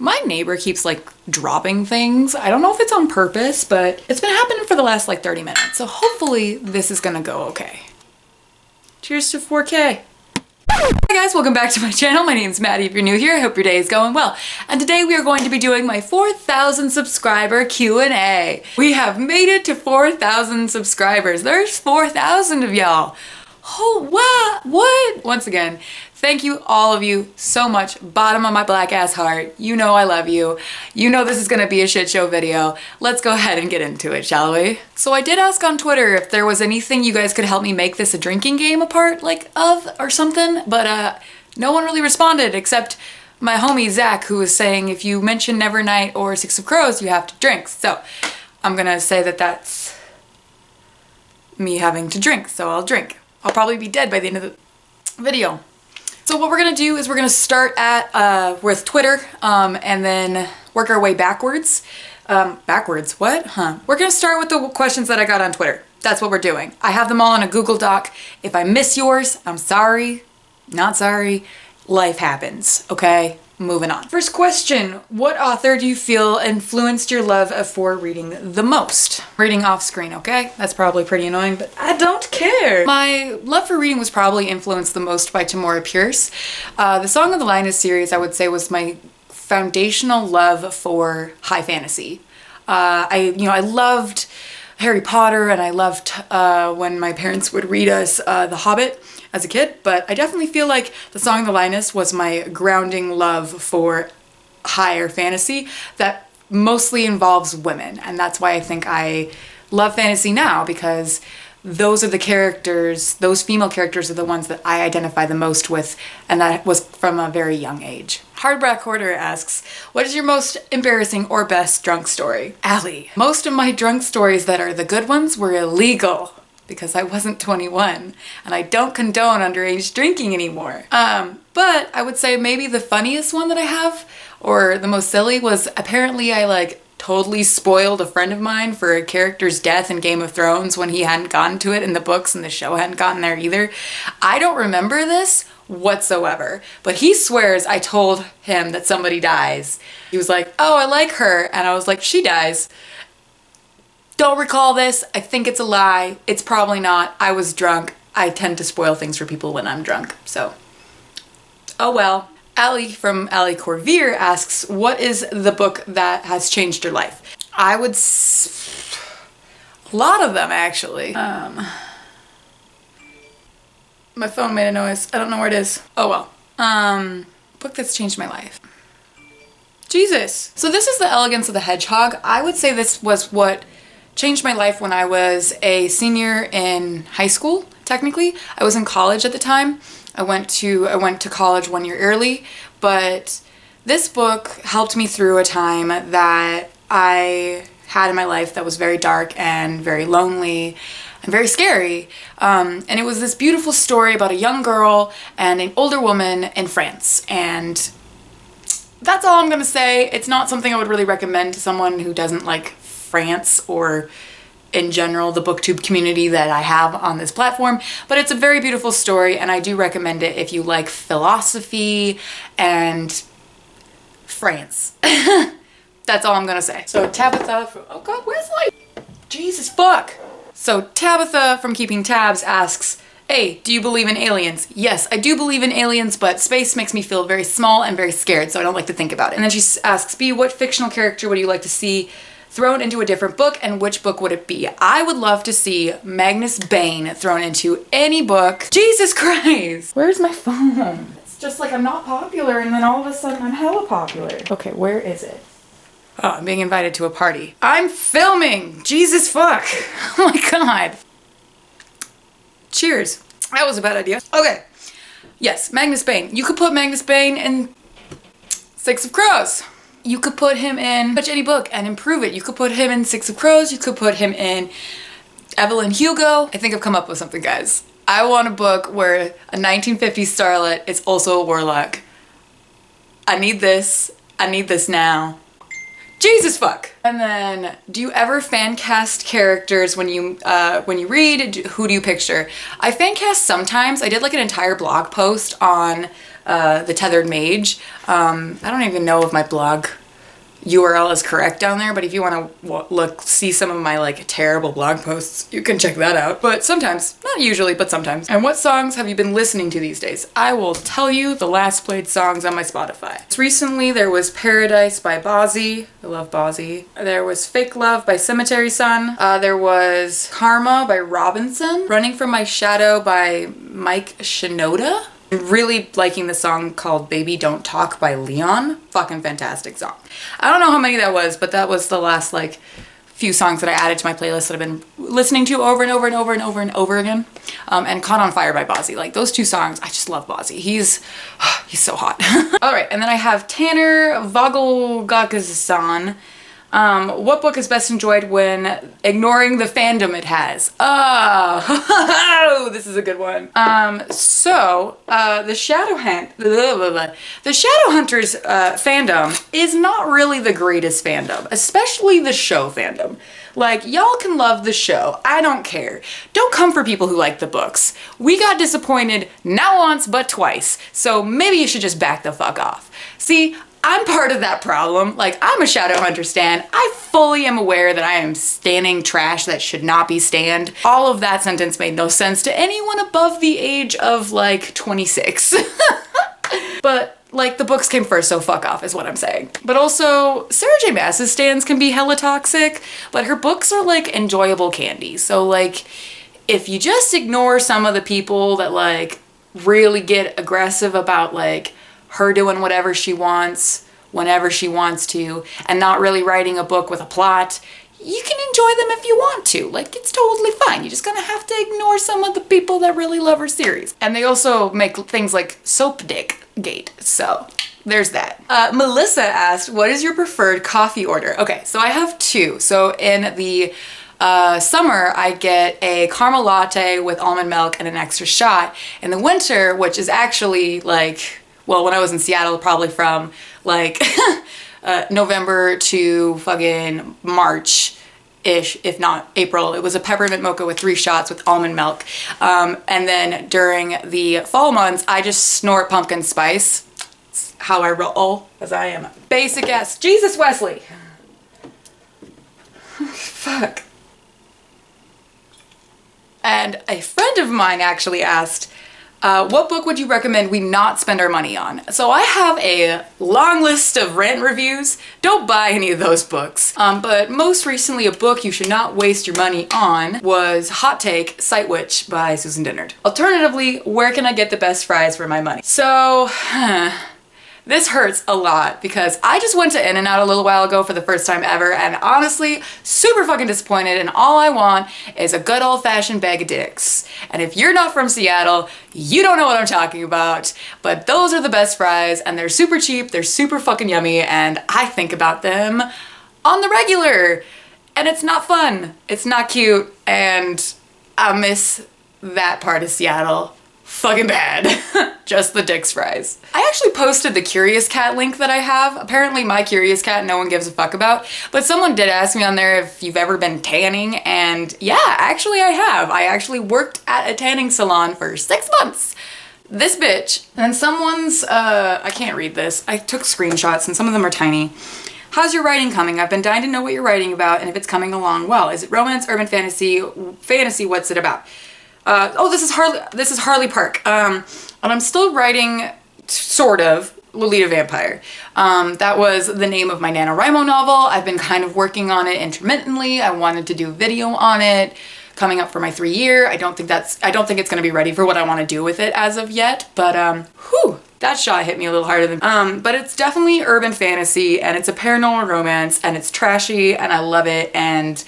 My neighbor keeps like dropping things. I don't know if it's on purpose, but it's been happening for the last like 30 minutes. So hopefully this is gonna go okay. Cheers to 4K. Hi guys, welcome back to my channel. My name's Maddie. If you're new here, I hope your day is going well. And today we are going to be doing my 4,000 subscriber Q&A. We have made it to 4,000 subscribers. There's 4,000 of y'all. Oh, what? Once again, thank you all of you so much. Bottom of my black ass heart. You know I love you. You know this is gonna be a shit show video. Let's go ahead and get into it, shall we? So I did ask on Twitter if there was anything you guys could help me make this a drinking game a part of or something, but no one really responded except my homie Zach, who was saying if you mention Nevernight or Six of Crows, you have to drink. So I'm gonna say that that's me having to drink, so I'll drink. I'll probably be dead by the end of the video. So what we're gonna do is we're gonna start at with Twitter and then work our way backwards. Backwards, what? Huh. We're gonna start with the questions that I got on Twitter. That's what we're doing. I have them all in a Google Doc. If I miss yours, I'm sorry, not sorry. Life happens, okay? Moving on. First question, what author do you feel influenced your love for reading the most? Reading off screen, okay? That's probably pretty annoying, but I don't care. My love for reading was probably influenced the most by Tamora Pierce. The Song of the Lioness series, I would say, was my foundational love for high fantasy. I loved Harry Potter, and I loved when my parents would read us The Hobbit as a kid, but I definitely feel like The Song of the Lioness was my grounding love for higher fantasy that mostly involves women, and that's why I think I love fantasy now, because those are the characters, those female characters are the ones that I identify the most with, and that was from a very young age. Hardback Hoarder asks, what is your most embarrassing or best drunk story? Allie. Most of my drunk stories that are the good ones were illegal because I wasn't 21 and I don't condone underage drinking anymore. But I would say maybe the funniest one that I have, or the most silly, was apparently I totally spoiled a friend of mine for a character's death in Game of Thrones when he hadn't gotten to it in the books and the show hadn't gotten there either. I don't remember this whatsoever, but he swears I told him that somebody dies. He was like, oh, I like her. And I was like, she dies. Don't recall this. I think it's a lie. It's probably not. I was drunk. I tend to spoil things for people when I'm drunk. So, oh well. Allie from Allie Corvier asks, what is the book that has changed your life? I would a lot of them, actually. My phone made a noise. I don't know where it is. Oh well. Book that's changed my life. Jesus. So this is The Elegance of the Hedgehog. I would say this was what changed my life when I was a senior in high school, technically. I was in college at the time. I went to college 1 year early, but this book helped me through a time that I had in my life that was very dark and very lonely and very scary. And it was this beautiful story about a young girl and an older woman in France. And that's all I'm gonna say. It's not something I would really recommend to someone who doesn't like France or in general the booktube community that I have on this platform, but it's a very beautiful story and I do recommend it if you like philosophy and France. That's all I'm gonna say. So Tabitha from, oh god, where's light? Jesus fuck. So Tabitha from Keeping Tabs asks, hey, do you believe in aliens? Yes, I do believe in aliens, but space makes me feel very small and very scared, so I don't like to think about it. And then she asks, B, what fictional character would you like to see thrown into a different book, and which book would it be? I would love to see Magnus Bane thrown into any book. Jesus Christ! Where's my phone? It's just like I'm not popular and then all of a sudden I'm hella popular. Okay, where is it? Oh, I'm being invited to a party. I'm filming! Jesus fuck! Oh my god. Cheers. That was a bad idea. Okay. Yes, Magnus Bane. You could put Magnus Bane in Six of Crows. You could put him in touch any book and improve it. You could put him in Six of Crows. You could put him in Evelyn Hugo. I think I've come up with something, guys. I want a book where a 1950s starlet is also a warlock. I need this. I need this now. Jesus fuck. And then, do you ever fan cast characters when you read? Who do you picture? I fan cast sometimes. I did like an entire blog post on The Tethered Mage. I don't even know if my blog URL is correct down there, but if you want to see some of my like terrible blog posts, you can check that out. But sometimes, not usually, but sometimes. And what songs have you been listening to these days? I will tell you the last played songs on my Spotify. Recently there was Paradise by Bozzy. I love Bozzy. There was Fake Love by Cemetery Sun. There was Karma by Robinson. Running From My Shadow by Mike Shinoda. I'm really liking the song called Baby Don't Talk by Leon. Fucking fantastic song. I don't know how many that was, but that was the last like few songs that I added to my playlist that I've been listening to over and over and over and over and over again. And Caught on Fire by Bozzy. Like those two songs, I just love Bozzy. He's so hot. All right, and then I have Tanner Vogelgakazan. What book is best enjoyed when ignoring the fandom it has? Oh, this is a good one. The Shadowhunters fandom is not really the greatest fandom, especially the show fandom. Like, y'all can love the show. I don't care. Don't come for people who like the books. We got disappointed not once, but twice. So maybe you should just back the fuck off. See, I'm part of that problem. Like, I'm a Shadowhunter stan. I fully am aware that I am standing trash that should not be stanned. All of that sentence made no sense to anyone above the age of like 26. But like, the books came first, so fuck off is what I'm saying. But also, Sarah J Maas's stans can be hella toxic, but her books are like enjoyable candy. So like, if you just ignore some of the people that like really get aggressive about like her doing whatever she wants, whenever she wants to, and not really writing a book with a plot, you can enjoy them if you want to. Like, it's totally fine. You're just gonna have to ignore some of the people that really love her series. And they also make things like Soap Dick Gate, so there's that. Melissa asked, what is your preferred coffee order? Okay, so I have two. So in the summer, I get a caramel latte with almond milk and an extra shot. In the winter, which is actually like, well, when I was in Seattle, probably from like November to fucking March-ish, if not April. It was a peppermint mocha with 3 shots with almond milk. And then during the fall months, I just snort pumpkin spice. It's how I roll, as I am basic ass. Jesus Wesley. Fuck. And a friend of mine actually asked, what book would you recommend we not spend our money on? So I have a long list of rant reviews. Don't buy any of those books. But most recently, a book you should not waste your money on was Hot Take, Sight Witch by Susan Dennard. Alternatively, where can I get the best fries for my money? So, this hurts a lot because I just went to In-N-Out a little while ago for the first time ever, and honestly, super fucking disappointed, and all I want is a good old-fashioned bag of dicks. And if you're not from Seattle, you don't know what I'm talking about, but those are the best fries, and they're super cheap, they're super fucking yummy, and I think about them on the regular. And it's not fun, it's not cute, and I miss that part of Seattle fucking bad. Just the Dick's fries. I actually posted the Curious Cat link that I have. Apparently my Curious Cat no one gives a fuck about, but someone did ask me on there if you've ever been tanning, and yeah, actually I have. I actually worked at a tanning salon for 6 months. This bitch. And someone's, I can't read this. I took screenshots and some of them are tiny. How's your writing coming? I've been dying to know what you're writing about and if it's coming along well. Is it romance, urban fantasy, what's it about? This is Harley Park. And I'm still writing, sort of, Lolita Vampire. That was the name of my NaNoWriMo novel. I've been kind of working on it intermittently. I wanted to do a video on it coming up for my 3-year. I don't think it's gonna be ready for what I want to do with it as of yet, but that shot hit me a little harder than, but it's definitely urban fantasy, and it's a paranormal romance, and it's trashy, and I love it, and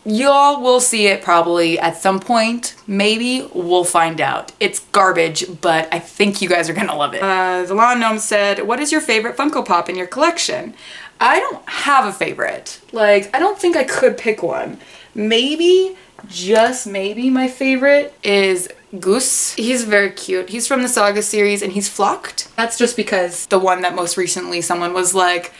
y'all will see it probably at some point. Maybe, we'll find out. It's garbage, but I think you guys are gonna love it. The Lawn Gnome said, what is your favorite Funko Pop in your collection? I don't have a favorite. Like, I don't think I could pick one. Maybe, just maybe, my favorite is Goose. He's very cute. He's from the Saga series and he's flocked. That's just because the one that most recently someone was like,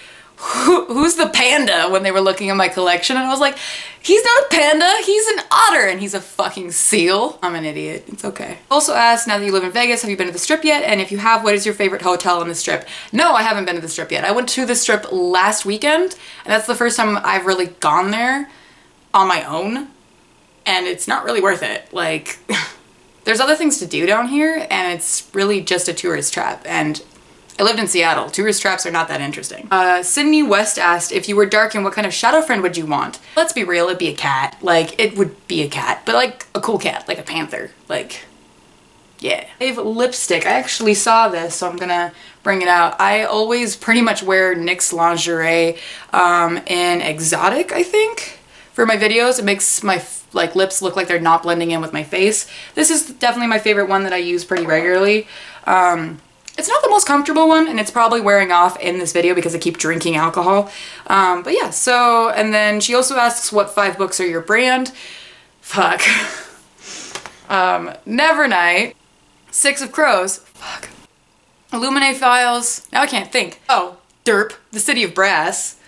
who's the panda when they were looking at my collection, and I was like, he's not a panda, he's an otter, and he's a fucking seal. I'm an idiot, it's okay. Also asked, now that you live in Vegas, have you been to the Strip yet? And if you have, what is your favorite hotel on the Strip? No, I haven't been to the Strip yet. I went to the Strip last weekend, and that's the first time I've really gone there on my own, and it's not really worth it. Like, there's other things to do down here, and it's really just a tourist trap, and I lived in Seattle. Tourist traps are not that interesting. Sydney West asked, if you were dark, what kind of shadow friend would you want? Let's be real, it'd be a cat. Like, it would be a cat, but like a cool cat, like a panther. Like, yeah. I have lipstick. I actually saw this, so I'm gonna bring it out. I always pretty much wear NYX lingerie in Exotic, I think, for my videos. It makes my like lips look like they're not blending in with my face. This is definitely my favorite one that I use pretty regularly. It's not the most comfortable one, and it's probably wearing off in this video because I keep drinking alcohol. But yeah, so, and then she also asks, what 5 books are your brand? Fuck. Nevernight, 6 of Crows, fuck. Illuminate Files, now I can't think. Oh, Derp, The City of Brass.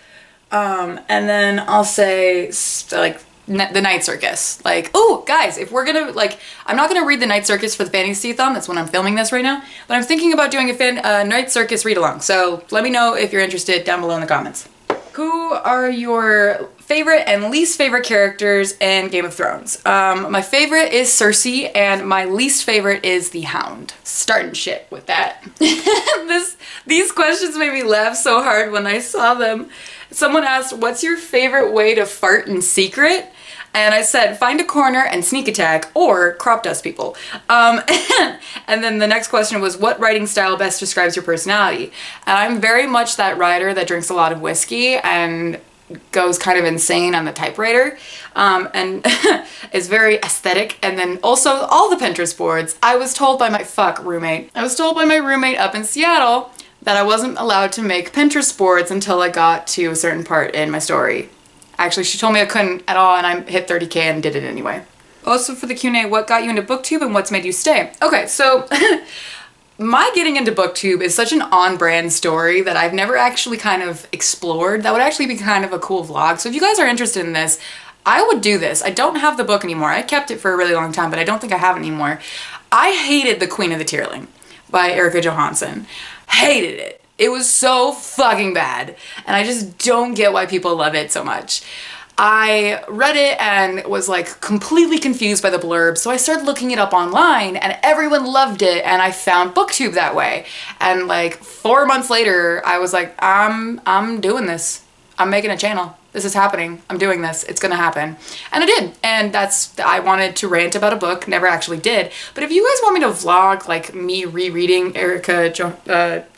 And then I'll say, like, the Night Circus. Like, oh, guys, if we're gonna, like, I'm not gonna read the Night Circus for the Fantasy-thon, that's when I'm filming this right now, but I'm thinking about doing a Night Circus read-along, so let me know if you're interested down below in the comments. Who are your favorite and least favorite characters in Game of Thrones? My favorite is Cersei, and my least favorite is the Hound. Starting shit with that. These questions made me laugh so hard when I saw them. Someone asked, what's your favorite way to fart in secret? And I said, find a corner and sneak attack, or crop dust people. And then the next question was, what writing style best describes your personality? And I'm very much that writer that drinks a lot of whiskey and goes kind of insane on the typewriter, and is very aesthetic. And then also all the Pinterest boards. I was told by my roommate up in Seattle that I wasn't allowed to make Pinterest boards until I got to a certain part in my story. Actually, she told me I couldn't at all, and I hit 30K and did it anyway. Also for the Q&A, what got you into BookTube and what's made you stay? Okay, so my getting into BookTube is such an on-brand story that I've never actually kind of explored. That would actually be kind of a cool vlog. So if you guys are interested in this, I would do this. I don't have the book anymore. I kept it for a really long time, but I don't think I have it anymore. I hated The Queen of the Tearling by Erica Johansson. Hated it. It was so fucking bad, and I just don't get why people love it so much. I read it and was like completely confused by the blurb, so I started looking it up online, and everyone loved it, and I found BookTube that way. And like 4 months later, I was like, I'm doing this. I'm making a channel. This is happening. I'm doing this. It's gonna happen. And I did. And I wanted to rant about a book, never actually did. But if you guys want me to vlog like me rereading Erica,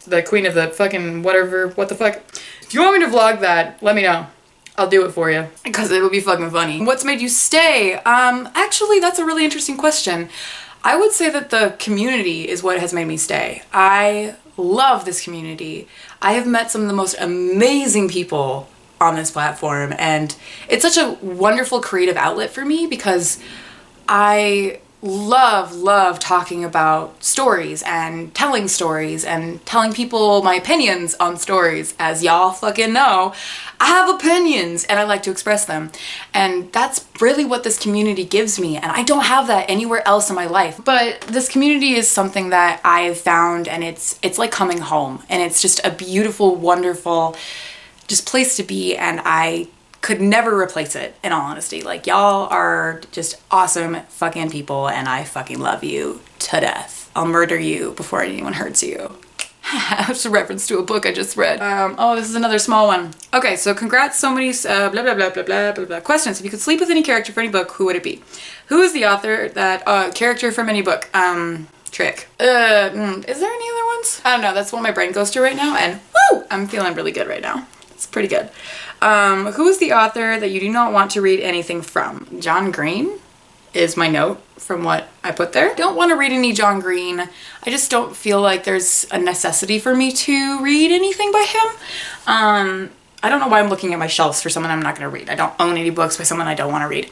the Queen of the fucking whatever, what the fuck. If you want me to vlog that, let me know. I'll do it for you because it'll be fucking funny. What's made you stay? Actually, that's a really interesting question. I would say that the community is what has made me stay. I love this community. I have met some of the most amazing people on this platform, and it's such a wonderful creative outlet for me because I love talking about stories and telling people my opinions on stories. As y'all fucking know, I have opinions and I like to express them, and that's really what this community gives me, and I don't have that anywhere else in my life. But this community is something that I've found, and it's like coming home, and it's just a beautiful, wonderful just place to be, and I could never replace it, in all honesty. Like, y'all are just awesome fucking people, and I fucking love you to death. I'll murder you before anyone hurts you. It's a reference to a book I just read. Oh, this is another small one. Okay, so congrats, so many blah blah blah blah blah blah blah questions. If you could sleep with any character for any book, who would it be? Who is the author that character from any book? Trick. Is there any other ones? I don't know, that's what my brain goes to right now, and woo! I'm feeling really good right now. It's pretty good. Who is the author that you do not want to read anything from? John Green is my note from what I put there. Don't want to read any John Green. I just don't feel like there's a necessity for me to read anything by him. I don't know why I'm looking at my shelves for someone I'm not going to read. I don't own any books by someone I don't want to read.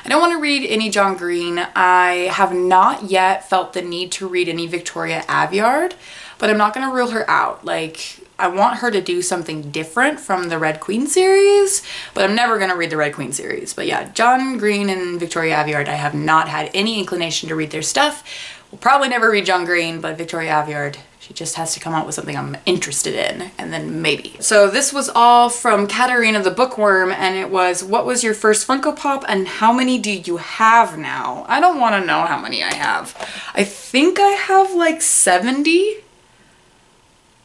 I don't want to read any John Green. I have not yet felt the need to read any Victoria Aveyard, but I'm not going to rule her out. Like, I want her to do something different from the Red Queen series, but I'm never gonna read the Red Queen series. But yeah, John Green and Victoria Aveyard, I have not had any inclination to read their stuff. We'll probably never read John Green, but Victoria Aveyard, she just has to come out with something I'm interested in, and then maybe. So this was all from Katarina the Bookworm, and it was, what was your first Funko Pop and how many do you have now? I don't want to know how many I have. I think I have like 70?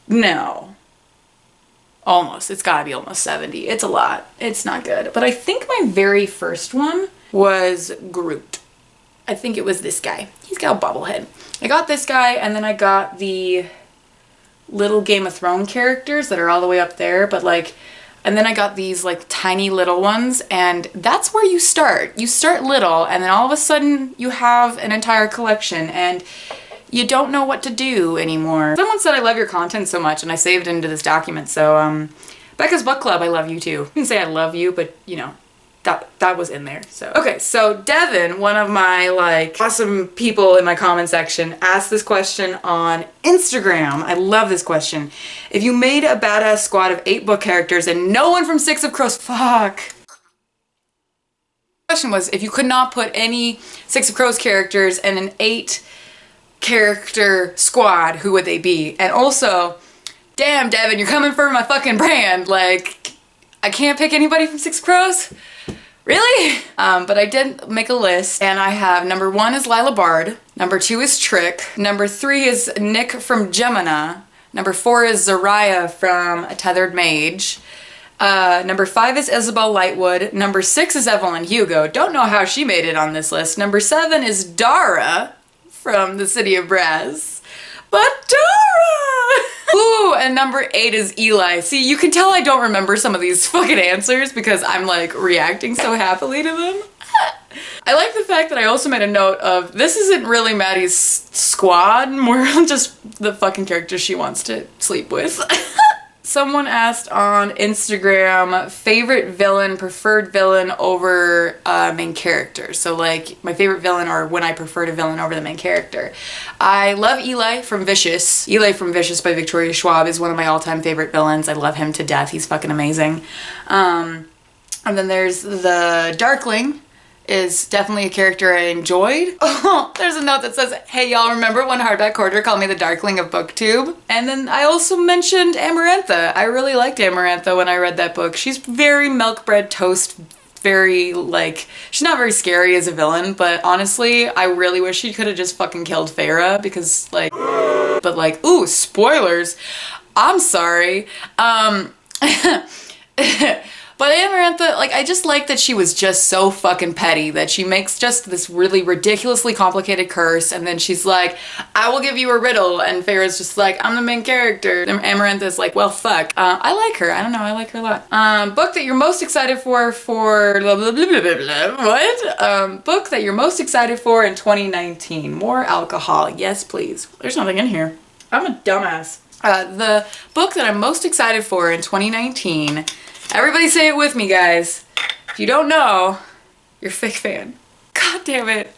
No. Almost. It's gotta be almost 70. It's a lot. It's not good. But I think my very first one was Groot. I think it was this guy. He's got a bobblehead. I got this guy, and then I got the little Game of Thrones characters that are all the way up there, but like, and then I got these like tiny little ones, and that's where you start. You start little, and then all of a sudden you have an entire collection, and you don't know what to do anymore. Someone said I love your content so much, and I saved it into this document, so Becca's Book Club, I love you too. You can say I love you, but you know, that was in there, so. Okay, so Devin, one of my like awesome people in my comment section, asked this question on Instagram. I love this question. If you made a badass squad of 8 book characters and no one from Six of Crows, fuck. The question was, if you could not put any Six of Crows characters in an 8 character squad, who would they be? And also, damn Devin, you're coming for my fucking brand, like, I can't pick anybody from Six of Crows? Really? But I did make a list, and I have number 1 is Lila Bard, number 2 is Trick, number 3 is Nick from Gemina, number 4 is Zariah from A Tethered Mage, number 5 is Isabel Lightwood, number 6 is Evelyn Hugo, don't know how she made it on this list, number 7 is Dara from The City of Brass, but Dara! Ooh, and number 8 is Eli. See, you can tell I don't remember some of these fucking answers because I'm like reacting so happily to them. I like the fact that I also made a note of, this isn't really Maddie's squad, more just the fucking characters she wants to sleep with. Someone asked on Instagram, favorite villain, preferred villain over main character. So like my favorite villain or when I preferred a villain over the main character. I love Eli from Vicious. Eli from Vicious by Victoria Schwab is one of my all-time favorite villains. I love him to death. He's fucking amazing. And then there's the Darkling. Is definitely a character I enjoyed. Oh, there's a note that says, hey y'all, remember when Hardback Hoarder called me the Darkling of BookTube? And then I also mentioned Amarantha. I really liked Amarantha when I read that book. She's very milk bread toast, very like, she's not very scary as a villain, but honestly, I really wish she could have just fucking killed Feyre because like, but like, ooh, spoilers. I'm sorry. But Amarantha, like, I just like that she was just so fucking petty that she makes just this really ridiculously complicated curse, and then she's like, I will give you a riddle, and Feyre's just like, I'm the main character. And Amarantha's like, well, fuck. I like her. I don't know. I like her a lot. Book that you're most excited for blah, blah, blah, blah, blah, blah. What? Book that you're most excited for in 2019. More alcohol. Yes, please. There's nothing in here. I'm a dumbass. The book that I'm most excited for in 2019. Everybody say it with me, guys. If you don't know, you're a fake fan. God damn it.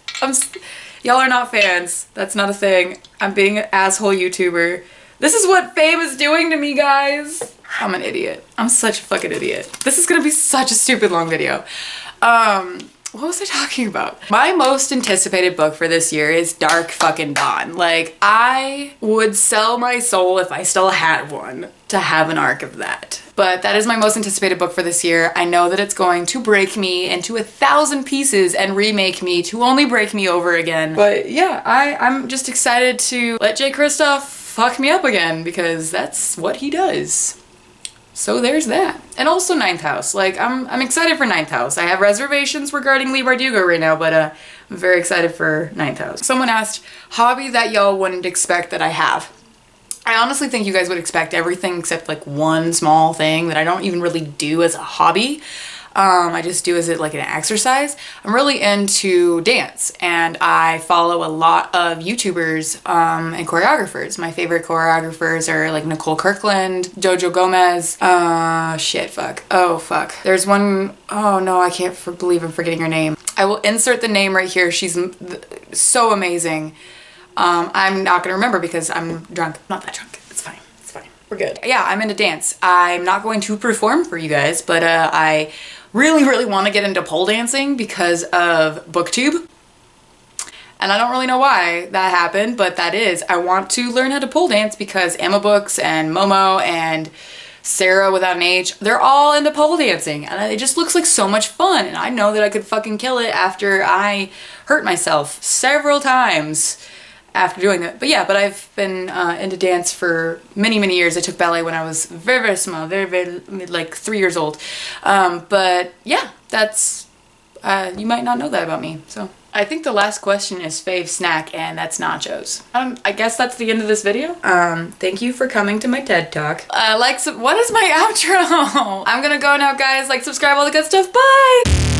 Y'all are not fans. That's not a thing. I'm being an asshole YouTuber. This is what fame is doing to me, guys. I'm an idiot. I'm such a fucking idiot. This is gonna be such a stupid long video. What was I talking about? My most anticipated book for this year is Dark fucking Dawn. Like, I would sell my soul if I still had one to have an arc of that. But that is my most anticipated book for this year. I know that it's going to break me into 1,000 pieces and remake me to only break me over again. But yeah, I'm just excited to let Jay Kristoff fuck me up again because that's what he does. So there's that. And also Ninth House. Like, I'm excited for Ninth House. I have reservations regarding Leigh Bardugo right now, but I'm very excited for Ninth House. Someone asked, hobby that y'all wouldn't expect that I have. I honestly think you guys would expect everything except like one small thing that I don't even really do as a hobby. I just do as like an exercise. I'm really into dance, and I follow a lot of YouTubers and choreographers. My favorite choreographers are like Nicole Kirkland, Jojo Gomez, there's one, oh no, I can't believe I'm forgetting her name. I will insert the name right here. She's so amazing. I'm not gonna remember because I'm drunk. Not that drunk. It's fine. It's fine. we're good. Yeah, I'm into dance. I'm not going to perform for you guys, but I really, really want to get into pole dancing because of BookTube. And I don't really know why that happened, but that is, I want to learn how to pole dance because Emma Books and Momo and Sarah without an H, they're all into pole dancing and it just looks like so much fun, and I know that I could fucking kill it after I hurt myself several times after doing that. But yeah, but I've been into dance for many, many years. I took ballet when I was very, very small, very, like 3 years old. But yeah, that's, you might not know that about me, so. I think the last question is fave snack, and that's nachos. I guess that's the end of this video. Thank you for coming to my TED Talk. What is my outro? I'm gonna go now, guys. Like, subscribe, all the good stuff. Bye!